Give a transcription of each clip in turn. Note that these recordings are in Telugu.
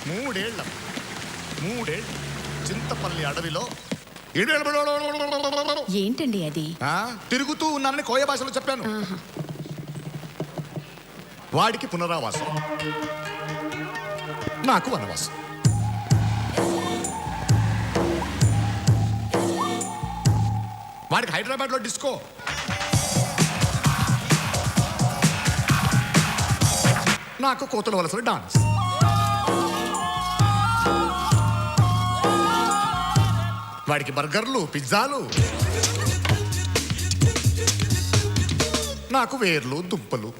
మూడేళ్ళు చింతపల్లి అడవిలో ఏంటండి అది? తిరుగుతూ ఉన్నానని కోయ భాషలో చెప్పాను. వాడికి పునరావాసం, నాకు వనవాసం. వాడికి హైదరాబాద్లో డిస్కో, నాకు కోతుల వలసలో డాన్స్. వాడికి బర్గర్లు, పిజ్జాలు, నాకు వేర్లు, దుంపలు.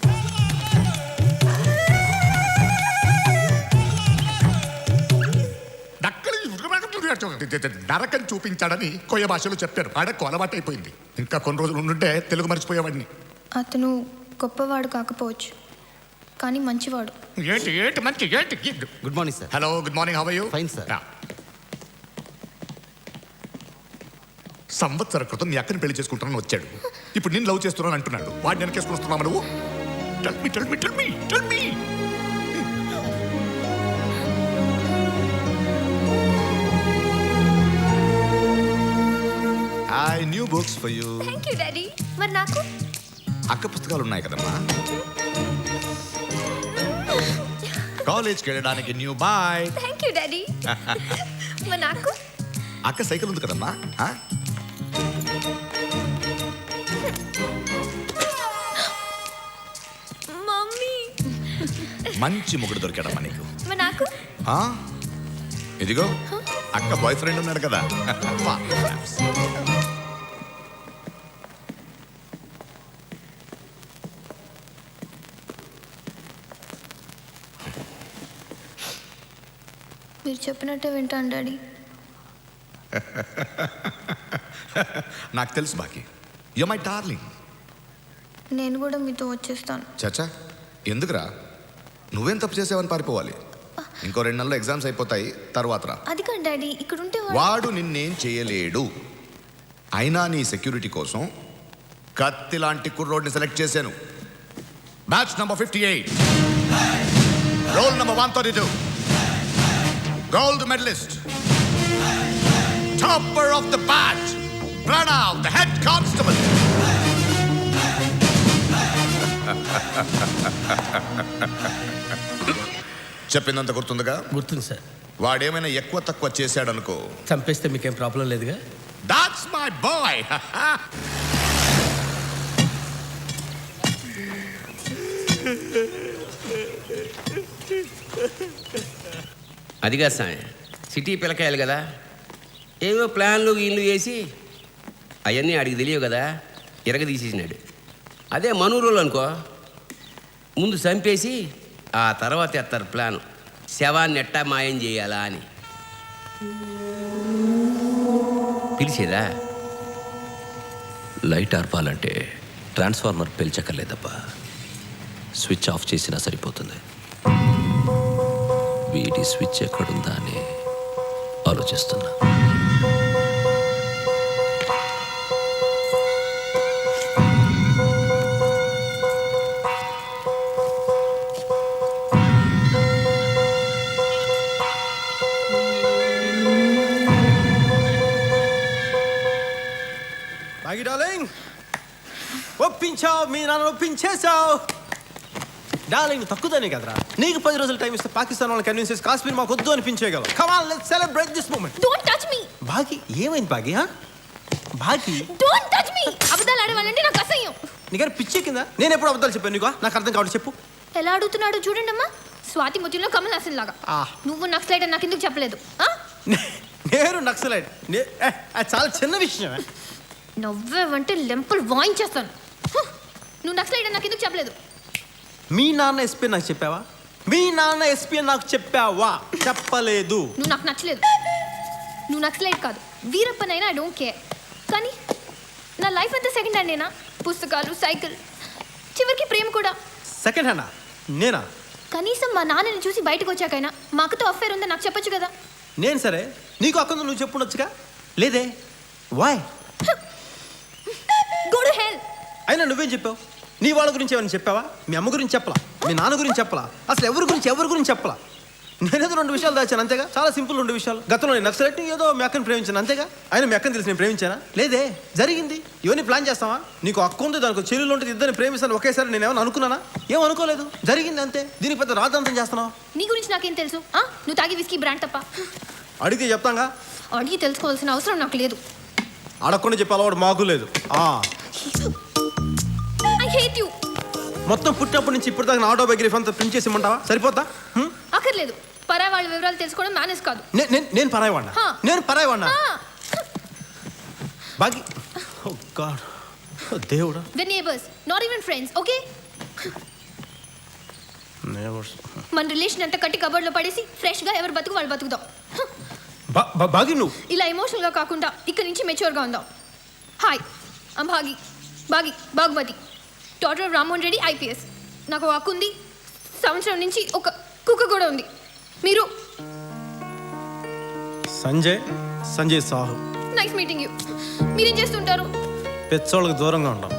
నరకం చూపించాడని కొయ్య భాషలో చెప్పారు. ఆడకు అలవాటు అయిపోయింది. ఇంకా కొన్ని రోజులు ఉండుంటే తెలుగు మర్చిపోయేవాడిని. అతను గొప్పవాడు కాకపోవచ్చు, కానీ మంచివాడు. ఏంటి ఏంటి మంచి ఏంటి? Good morning sir. Hello, good morning. How are you? Fine sir. సంవత్సర క్రితం నీ అక్కని పెళ్లి చేసుకుంటానని వచ్చాడు. ఇప్పుడు నేను లవ్ చేస్తున్నాను అంటున్నాడు. వాడిని వెనకేసుకొస్తున్నావు నువ్వు? Tell me. I new books for you. Thank you daddy. మరి నాకు? అక్క పుస్తకాలు ఉన్నాయి కదమ్మా. కాలేజ్కి వెళ్ళడానికి new boy. Thank you daddy. మరి నాకు? అక్క సైకిల్ ఉంది కదమ్మా. మమ్మీ. మంచి మొగుడు దొరికాడమ్మా నీకు. మరి నాకు? ఇదిగో అక్క బాయ్ ఫ్రెండ్ ఉన్నాడు కదా. మీరు చెప్పినట్టే వింటాను డాడీ. నాకు తెలుసు బాకీ. You my darling. నేను కూడా మీతో వచ్చేస్తాను. చచ్చా, ఎందుకురా? నువ్వేం తప్పు చేసావని పారిపోవాలి? ఇంకో 2 నెలల్లో ఎగ్జామ్స్ అయిపోతాయి, తర్వాత రా. అది కాదు డాడీ, ఇక్కడ ఉంటే వాడు నిన్నేం చేయలేడు. అయినా నీ సెక్యూరిటీ కోసం కత్తి లాంటి కుర్రోడ్ని సెలెక్ట్ చేశాను. Batch number 58, roll number 132, gold medalist, topper of the batch, Pranav, the head constable. చెప్పిందంత గుర్తుందిగా? గుర్తుంది సార్. వాడేమైనా ఎక్కువ తక్కువ చేశాడనుకో, చంపేస్తే మీకేం ప్రాబ్లం లేదుగా? That's my boy. అదిగా సాయం సిటీ పిల్లకాయలు కదా, ఏవో ప్లాన్లు ఇల్లు వేసి అవన్నీ ఆడికి తెలియవు కదా, ఇరగదీసేసినాడు. అదే మనూరులో అనుకో, ముందు చంపేసి ఆ తర్వాత ఎత్తారు ప్లాను, శవాన్ని ఎట్టా మాయం చేయాలా అని. పిలిచేదా? లైట్ ఆర్పాలంటే ట్రాన్స్ఫార్మర్ పెంచక్కర్లేదబ్బా, స్విచ్ ఆఫ్ చేసినా సరిపోతుంది. వీడి స్విచ్ ఎక్కడుందా అని ఆలోచిస్తున్నా. బాగి డార్లింగ్, ఒప్పించావు, మీ నాన్న ఒప్పించేశావు. డార్లింగ్ తక్కువనే కదరా, నీకు 10 రోజులు టైం ఇస్తే పాకిస్తాన్ వాళ్ళని కన్విన్స్ చేసి కాశ్మీర్ మాకు వద్దు అనిపించేయగలవు. Come on, let's celebrate this moment. Don't touch me. Baagi ఏమైంది బాగి? బాగి డోంట్ టచ్ మీ. అబద్ధాలు ఆడవాలంటే నాకు అసహ్యం. నీకని పిచ్చే కింద నేను ఎప్పుడు అబద్ధాలు చెప్పాను నీకు? నాకు అర్థం కావాలి, చెప్పు. ఎలా అడుగుతున్నాడు చూడండి అమ్మా, స్వాతి ముత్యంలో కమల్ హాసన్ లాగా. నువ్వు నక్సలైట్ అని నాకు ఎందుకు చెప్పలేదు? నేను నక్సలైట్? అది చాలా చిన్న విషయం. నవ్వేవంటే లెంపలు వాయించేస్తాను. నువ్వు నక్సలైట్ అని నాకు ఎందుకు చెప్పలేదు? మీ నాన్న ఎస్పీ నాకు చెప్పావా? మీ నాన్న ఎస్పీ నాకు చెప్పావా? చెప్పలేదు. నువ్వు నాకు నచ్చలేదు. నువ్వు నక్సలైట్ కాదు, వీరప్పనైనా ఐ డోంట్ కేర్. కానీ నా లైఫ్ అంతా సెకండ్ హ్యాండేనా? పుస్తకాలు, సైకిల్, చివరికి ప్రేమ కూడా సెకండ్ హ్యాండా? నేనా? కనీసం మా నాన్నని చూసి బయటకు వచ్చాకైనా మా అక్కతో అఫేర్ ఉందని నాకు చెప్పొచ్చు కదా. నేను సరే, నీకు అక్కడ నువ్వు చెప్పుండొచ్చుగా. లేదే, వాయ్? Go to hell. అయినా నువ్వేం చెప్పావు? నీ వాళ్ళ గురించి ఏమైనా చెప్పావా? మీ అమ్మ గురించి చెప్పలా, మీ నాన్న గురించి చెప్పలా, అసలు ఎవరి గురించి చెప్పలా. నేనేదో 2 విషయాలు దాచాను అంతేగా, చాలా సింపుల్ 2 విషయాలు. గతంలో నేను నక్సలైట్ ఏదో మీ అక్కని ప్రేమించాను అంతేగా. ఆయన మీ అక్కని తెలిసి నేను ప్రేమించానా? లేదే, జరిగింది. ఇవన్నీ ప్లాన్ చేస్తావా? నీకు అక్క ఉంది, దానికి చెల్లెలు ఉంటుంది, ఇద్దరిని ప్రేమిస్తాను ఒకేసారి నేను ఏమైనా అనుకున్నానా? ఏం అనుకోలేదు, జరిగింది అంతే. దీనికి పెద్ద రాద్ధాంతం చేస్తున్నావు. నీ గురించి నాకేం తెలుసు? నువ్వు తాగి విస్కీ బ్రాండ్ తప్ప. అడిగితే చెప్తాంగా. అడిగి తెలుసుకోవాల్సిన అవసరం నాకు లేదు. అడగకుండా చెప్పే అలవాటు మాకు లేదు. I hate you. మొత్తం పుట్టినప్పటి నుంచి ఇప్పుడు దాకా నా ఆటోబయోగ్రఫీ అంతా ప్రింట్ చేసి ఇమ్మంటావా? సరిపోతా? అక్కర్లేదు. పరాయి వాళ్ళ వివరాలు తెలుసుకోవడం మేనేజ్ కాదు. నేను పరాయివాడినా? నేను పరాయివాడినా? బాగి ఓ గాడ్, దేవుడా. The neighbours, not even friends, okay? మన రిలేషన్ అంతా కట్టి కబోర్డ్లో పడేసి ఫ్రెష్గా ఎవరు బతుకు వాళ్ళు బతుకుదాం. బాగి నువ్వు ఇలా ఎమోషనల్గా కాకుండా ఇక్కడి నుంచి మెచ్యూర్గా ఉందాం. Hi, I'm Bhagamathi, daughter of Rammohan Reddy IPS. నాకు హక్కు ఉంది. సంవత్సరం నుంచి ఒక కుక్క కూడా ఉంది. మీరు? Sanjay Sahu. Nice meeting you. మీరేం చేస్తుంటారు? పెచ్చోళ్ళకి దూరంగా ఉంటాం.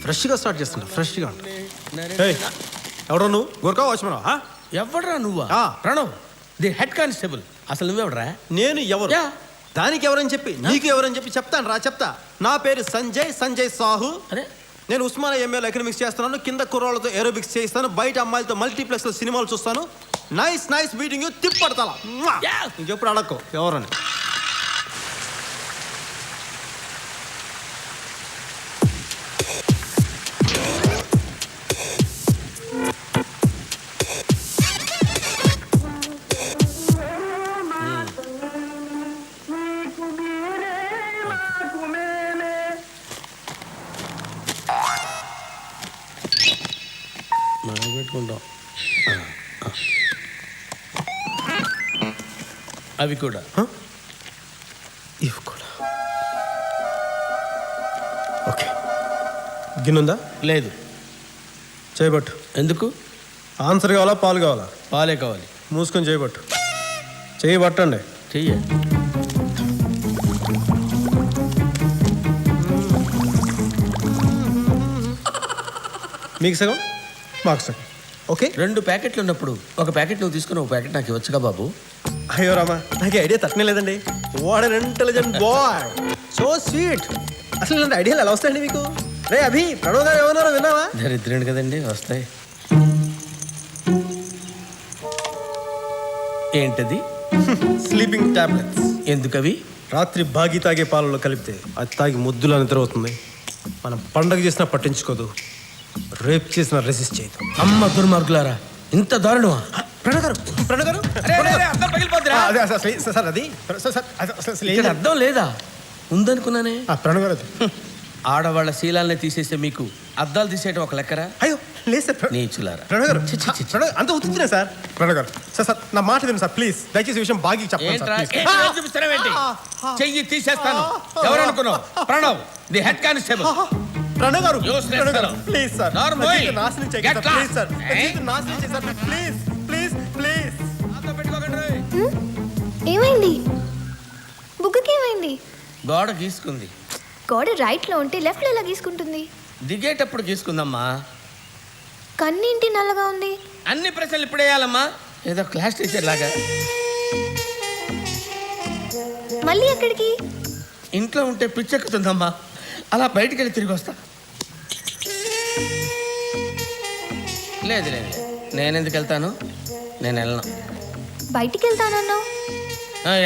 ఫ్రెష్గా స్టార్ట్ చేస్తున్నా, ఫ్రెష్గా ఉంటా. ఎవడో నువ్వు? గోర్ఖా వాచ్మన్? ఎవడరా నువ్వా? Pranav, the head constable. అసలు నువ్వెవడరా? నేను ఎవరు? దానికి ఎవరని చెప్పి నీకు ఎవరని చెప్పి చెప్తాను రా, చెప్తా. నా పేరు సంజయ్ సాహు. అరే, నేను ఉస్మానియా MA ఎకనామిక్స్ చేస్తున్నాను. కింద కుర్రాళ్ళతో ఏరోబిక్స్ చేస్తాను, బయట అమ్మాయిలతో మల్టీప్లెక్స్లో సినిమాలు చూస్తాను. Nice meeting you. తిప్పడతా ఇంకెప్పుడు అడక్కో ఎవరని. పెట్టుకుంటాం అవి కూడా. ఇవి కూడా ఓకే. గిన్నుందా? లేదు. చేయబట్టు. ఎందుకు? ఆన్సర్ కావాలా పాలు కావాలా? పాలే కావాలి. మూసుకొని చేయబట్టు. చేయబట్టండి. చెయ్య. మీకు సగం మాకు సగం. ఓకే. 2 ప్యాకెట్లు ఉన్నప్పుడు ఒక ప్యాకెట్ నువ్వు తీసుకుని ఒక ప్యాకెట్ నాకు ఇవ్వచ్చుగా బాబు. అయ్యో రామా, నాకు ఐడియా తట్టనే లేదండి. What an intelligent boy, so sweet. అసలు ఇలాంటి ఐడియాలు ఎలా వస్తాయండి మీకు? రే అభి, ప్రణవ్ గారు ఏమన్నారో విన్నావా? దరిద్రుడు కదండి, వస్తాయి. ఏంటది? Sleeping tablets. ఎందుకవి? రాత్రి బాగి తాగే పాలలో కలిపితే అది తాగి ముద్దులా నిద్ర అవుతుంది. మనం పండగ చేసినా పట్టించుకోదు, రేప్ చేసినా రెసిస్ట్ చేయదు. అమ్మ దుర్మార్గులారా, ఇంత దారుణమా? ప్రణవ్ గారు ఇక్కడ అర్థం లేదా? ఉందనుకున్నానే. ప్రణవ్ గారు ఆడవాళ్ళ శీలాల్ని తీసేస్తే మీకు అద్దాలు తీసేయడం ఒక లెక్కరా? అయ్యో లేదు సార్. నీచులారా. ప్రణవ్ గారు అంత ఉత్తున్నా సార్. ప్రణవ్ గారు సార్ నా మాట వినండి సార్ ప్లీజ్. దయచేసి విషయం బాగా చూపిస్తారేంటి? చెయ్యి తీసేస్తాను. ఎవరు అనుకున్నావు? Pranav, the head constable. Pranav గారు ప్లీజ్ సార్, నాశనం చేయకండి ప్లీజ్ సార్, నాశనం చేశారు ప్లీజ్ ప్లీజ్ ప్లీజ్. ఏమైంది? బుగ్గకి ఏమైంది? గోడ గీసుకుంది. గోడ రైట్లో ఉంటే లెఫ్ట్లో ఎలా గీసుకుంటుంది? దిగేటప్పుడు గీసుకుందమ్మా. కన్నింటి నల్లగా ఉంది. అన్ని ప్రశ్నలు ఇప్పుడు వేయాలమ్మా, ఏదో క్లాస్ టీచర్ లాగా. మళ్ళీ ఎక్కడికి? ఇంట్లో ఉంటే పిచ్చెక్కుతుందమ్మా, అలా బయటికి వెళ్ళి తిరిగి వస్తా. లేదు లేదు, నేను ఎందుకు వెళ్తాను? నేను వెళ్ళను. బయటికి వెళ్తానన్నావు.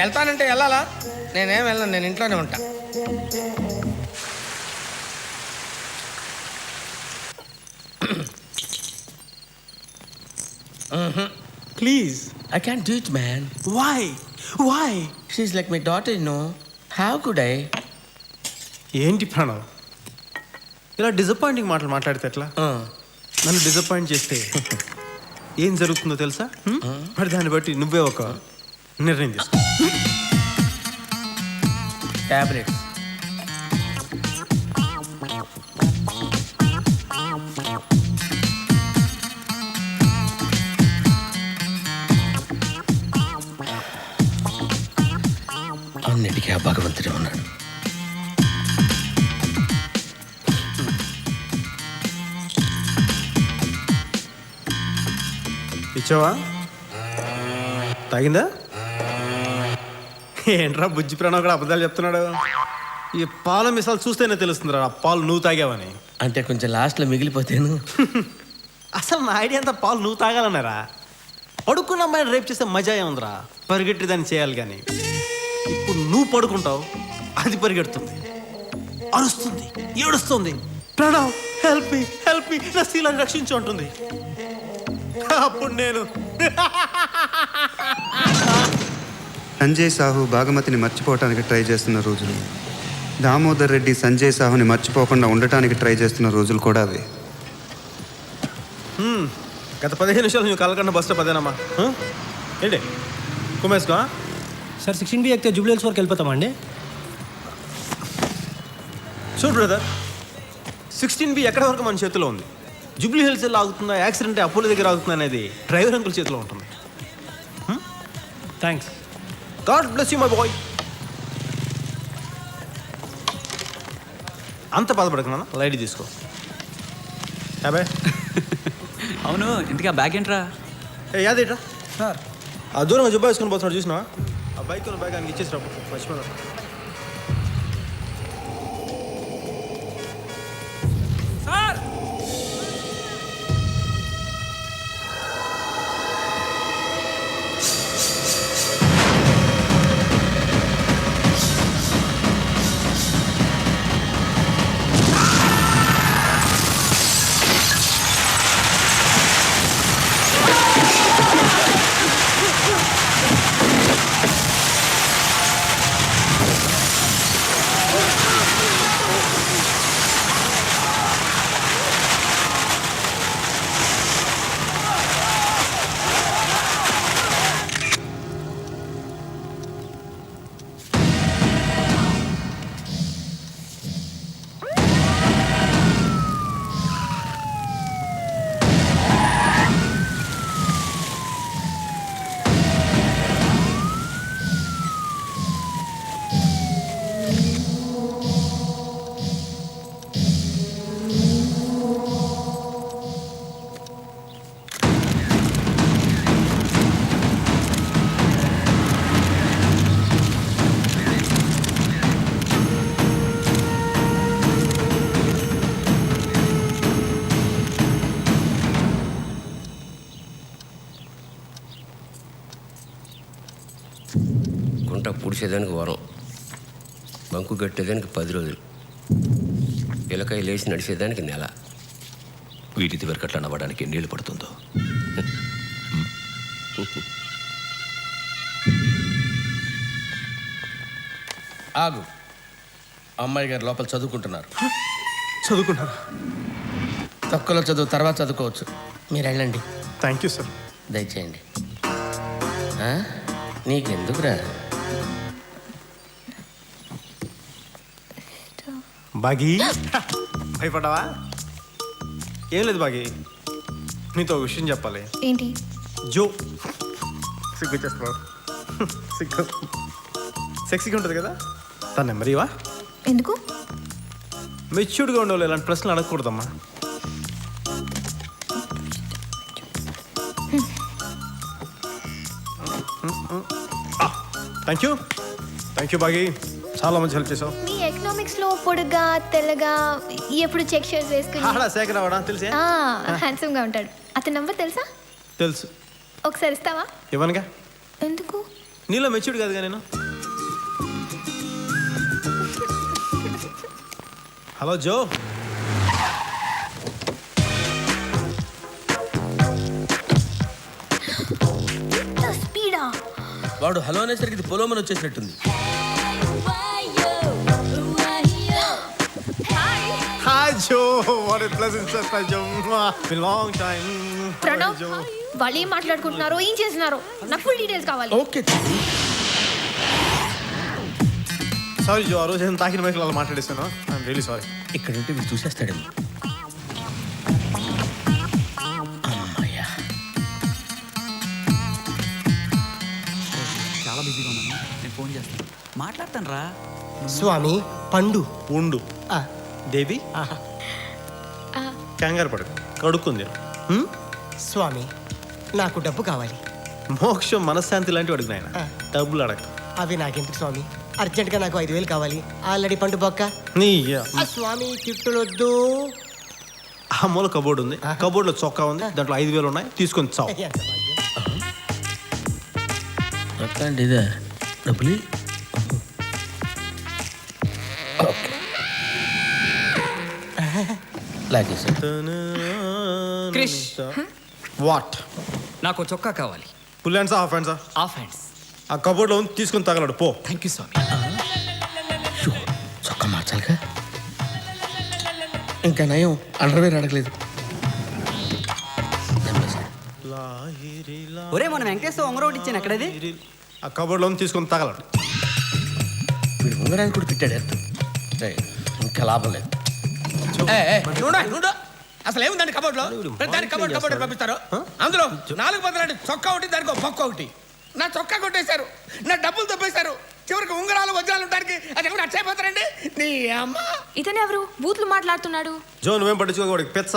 వెళ్తానంటే వెళ్ళాలా? నేనేం వెళ్ళను, నేను ఇంట్లోనే ఉంటా. Please. I can't do it, man. Why? She's like my daughter, you know. How could I? ఏంటి ప్రణవ్ ఇలా డిసప్పాయింటింగ్ మాటలు మాట్లాడితే ఎట్లా? నన్ను డిసప్పాయింట్ చేస్తే ఏం జరుగుతుందో తెలుసా? మరి దాన్ని బట్టి నువ్వే ఒక నిర్ణయం తీసుకో. Tablets. అక్కడే ఉన్నాడు. ఇచ్చావా? తాగిందా? ఏంట్రా బుజ్జి ప్రాణం కూడా అబద్ధాలు చెప్తున్నాడు. ఈ పాల మిసాలు చూస్తేనే తెలుస్తుందిరా ఆ పాలు నువ్వు తాగావని. అంటే కొంచెం లాస్ట్లో మిగిలిపోతేను. అసలు నా ఐడియా అంతా పాలు నువ్వు తాగాలన్నారా? పడుకున్న అమ్మాయిని రేపు చేస్తే మజా ఏముందిరా? పరిగెట్టి దాన్ని చేయాలి కానీ ఇప్పుడు నువ్వు పడుకుంటావు, అది పరిగెడుతుంది, అరుస్తుంది, ఏడుస్తుంది, ప్రణవ్ హెల్ప్ మీ నా శీలాన్ని రక్షించు అంటుంది. అప్పుడు నేను సంజయ్ సాహు భాగమతిని మర్చిపోవటానికి ట్రై చేస్తున్న రోజులు, దామోదర్ రెడ్డి సంజయ్ సాహుని మర్చిపోకుండా ఉండటానికి ట్రై చేస్తున్న రోజులు కూడా అవే. గత 15 నిమిషాలు నువ్వు కలకన్నా బస్ స్టాప్ అదేనమ్మా. ఏంటి కుమేసుకో సార్ 16B ఎక్కితే జూబ్లీ హిల్స్ వరకు వెళ్ళిపోతామండి. చూడు బ్రదర్, 16B ఎక్కడ వరకు మన చేతిలో ఉంది. జూబ్లీ హిల్స్ ఆగుతుందా, యాక్సిడెంట్ అప్పుల దగ్గర ఆగుతుందా అనేది డ్రైవర్ అంకుల్ చేతిలో ఉంటుంది. Thanks. God bless you my boy. అంత బాధపడకున్నా, లైట్ తీసుకో. అబ్బాయి అవును, ఇంటికి ఆ బ్యాగ్ ఏంట్రా? యాదేట్రా సార్, ఆ దూరం జబ్బా వేసుకొని పోతున్నాడు చూసినా? ఆ బైక్ బ్యాగ్ ఆయనకి ఇచ్చేసి రాబు, మర్చిపోదా. గుంట పుడిచేదానికి వరం, బంకు కట్టేదానికి 10 రోజులు, పిల్లకాయ లేచి నడిచేదానికి నెల. వీటిది వరకట్లా నవ్వడానికి ఎన్నేళ్ళు పడుతుందో. ఆగు, అమ్మాయి గారు లోపల చదువుకుంటున్నారు. చదువుకుంటారా? తక్కువలో చదువు తర్వాత చదువుకోవచ్చు. మీరు వెళ్ళండి. Thank you sir. దయచేయండి. నీకెందుకురా? బాగీ భయపడ్డావా? ఏం లేదు బాగీ, నీతో ఒక విషయం చెప్పాలి. ఏంటి? జో సిగ్గు చేస్తావు, సిగ్గు సెక్సీగా ఉంటుంది కదా, తన నెంబర్ ఇవా? ఎందుకు? మెచ్యూర్డ్గా ఉండేవాళ్ళు ఇలాంటి ప్రశ్నలు అడగకూడదమ్మా. థ్యాంక్ యూ బాగీ, చాలా మంచి హెల్ప్ చేసావు. మీ ఎకనామిక్స్ లో పొడుగా తెల్లగా ఎప్పుడు చెక్ షర్ట్స్ వేసుకుని ఆడా శేఖర్ అవడా తెలిసే? హ్యాండ్సమ్ గా ఉంటాడు. అతని నంబర్ తెలుసా? తెలుసు. ఒకసారి ఇస్తావా? ఇవ్వనుగా. ఎందుకు? నీలో మెచ్యూర్డ్ కాదుగా నేను. హలో జో. స్పీడా? వాడు హలో అనేసరికి ఇది పొలోమని వచ్చేసినట్టుంది. Hi Joe, what a pleasant surprise, Joe. Been long time. Pranav, వాళ్ళు ఏం మాట్లాడుకుంటున్నారో ఏం చేస్తున్నారో నాకు ఫుల్ డీటెయిల్స్ కావాలి. ఓకే. సారీ జో, ఆ రోజు నేను తాకిన బైక్లో అలా మాట్లాడేస్తాను. I'm really sorry. ఇక్కడ ఉంటే వీళ్ళు చూసేస్తాడేమో. అమ్మయ్యా. చాలా బిజీగా ఉన్నాను, నేను ఫోన్ చేస్తాను. మాట్లాడతాను రా. స్వామి పండు ఉండు ఆ. దేవి కంగారు పడు కడుక్కుంది స్వామి నాకు డబ్బు కావాలి. మోక్షం మనశ్శాంతి లాంటివి అడుగు నాయన ఆ. డబ్బులు అడగ అవి నాకెందుకు స్వామి? అర్జెంటుగా నాకు 5,000 కావాలి. ఆల్రెడీ పండు బొక్క. నీ ఆ స్వామి తిట్టులొద్దు. ఆ మూల కబోర్డ్ ఉంది, కబోర్డ్లో చొక్కా ఉంది, దాంట్లో 5,000 ఉన్నాయి, తీసుకొని చావు. ఎంత భాగ్యం. అట్లాంటి ఇదే డబ్బులు లాగేసి క్రిష్ వాట్ నాకు చొక్కా కావాలి. ఫుల్ హ్యాండ్సా హాఫ్ హ్యాండ్సా? Half hands. ఆ కబోర్డ్లో ఉంది, తీసుకొని తగలడు పో. థ్యాంక్ యూ స్వామి. చొక్కా మార్చాలిగా. ఇంకా నయం అండర్వేర్ అడగలేదు. ఒరే మన వెంకటేశ్వర ఉంగరం ఒకటి ఇచ్చాను ఎక్కడది? ఆ కబోర్డ్లో ఉంది, తీసుకొని తగలడు. వీడు ఉంగరానికి కూడా తిట్టాడు ఎత్తు. ఇంకా లాభం లేదు. అసలు ఏముందండి కబోర్డ్ లో? దానికి కబోర్డ్ పంపిస్తారు. అందులో 4 బదులు చొక్కా ఒకటి, దానికి బొక్క ఒకటి. నా చొక్కా కొట్టేశారు, నా డబ్బులు తప్పేశారు. చివరికి ఉంగరాలు వజ్రాలు ఉంటానికి అది ఎవరు అచ్చైపోతారండి. నీ అమ్మ. ఇతను ఎవరు బూతులు మాట్లాడుతున్నాడు? జో నువ్వేం పట్టించుకోకూడదు. పెచ్చ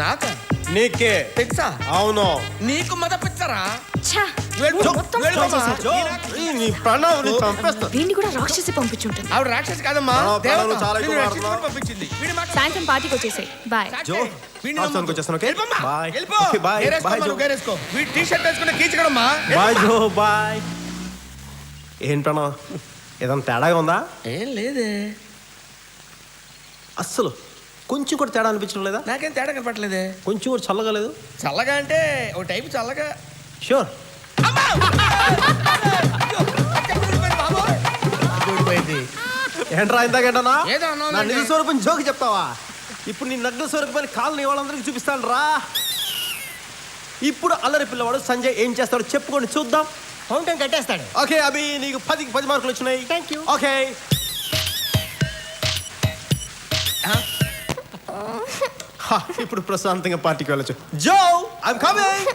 నాకా నీకే పిచ్చా? అవును. నీకు మద పిచ్చరా? ఛా! మొత్తం వెళ్ళు spoil బామ్మ. చేశారు. నీ ప్రణవ్ నీ చంపేస్తా. వీడిని కూడా రాక్షసి పంపించుంటుంది. ఆవిడ రాక్షసి కాదమ్మా, ప్రాణం, దేవత. ప్రాణం చాలా ఎక్కువ నిన్ను వాడుతున్నావు. రక్షించుకొని పంపించింది. వీడి మాట సాయంత్రం పార్టీకి వచ్చేసాయి. బాయ్. జో వీడిని హాస్టల్కి నమ్మొద్దు. వచ్చేస్తాను, ఓకే? వెళ్ళిపోమ్మా. బాయ్. వెళ్ళిపో. Okay, bye. గేరేసుకో బాయ్, అమ్మా, జో. నువ్వు గేరేసుకో. వీడి టీ షర్ట్ వేసుకుని కీచకడమ్మా. బాయ్ జో బాయ్. ఏం ప్రణవ్ ఏదైనా తేడాగా ఉందా? ఏం లేదే. అస్సలు కొంచెం కూడా తేడా అనిపించడం లేదా? నాకేం తేడా కనపట్లేదే. కొంచెం కూడా చల్లగా లేదు? చల్లగా అంటే ఒక టైపు చల్లగా. షూర్. ఏంట్రా ఇందాకేంటన్నా? ఏదో అన్నావు నా అంటే. నిజ స్వరూపం జోకి చెప్తావా? ఇప్పుడు నీ నగ్న స్వరూపాన్ని కాలనీ వాళ్ళందరికీ చూపిస్తాను రా. ఇప్పుడు అల్లరి పిల్లవాడు సంజయ్ ఏం చేస్తాడో చెప్పుకొని చూద్దాం. ఫౌంటైన్ కట్టేస్తాడు. ఓకే అభి, నీకు 10కి 10 మార్కులు వచ్చినాయి. Thank you. ఓకే ఇప్పుడు ప్రశాంతంగా పార్టీకి వెళ్ళొచ్చు. జో ఐఎమ్ కమింగ్.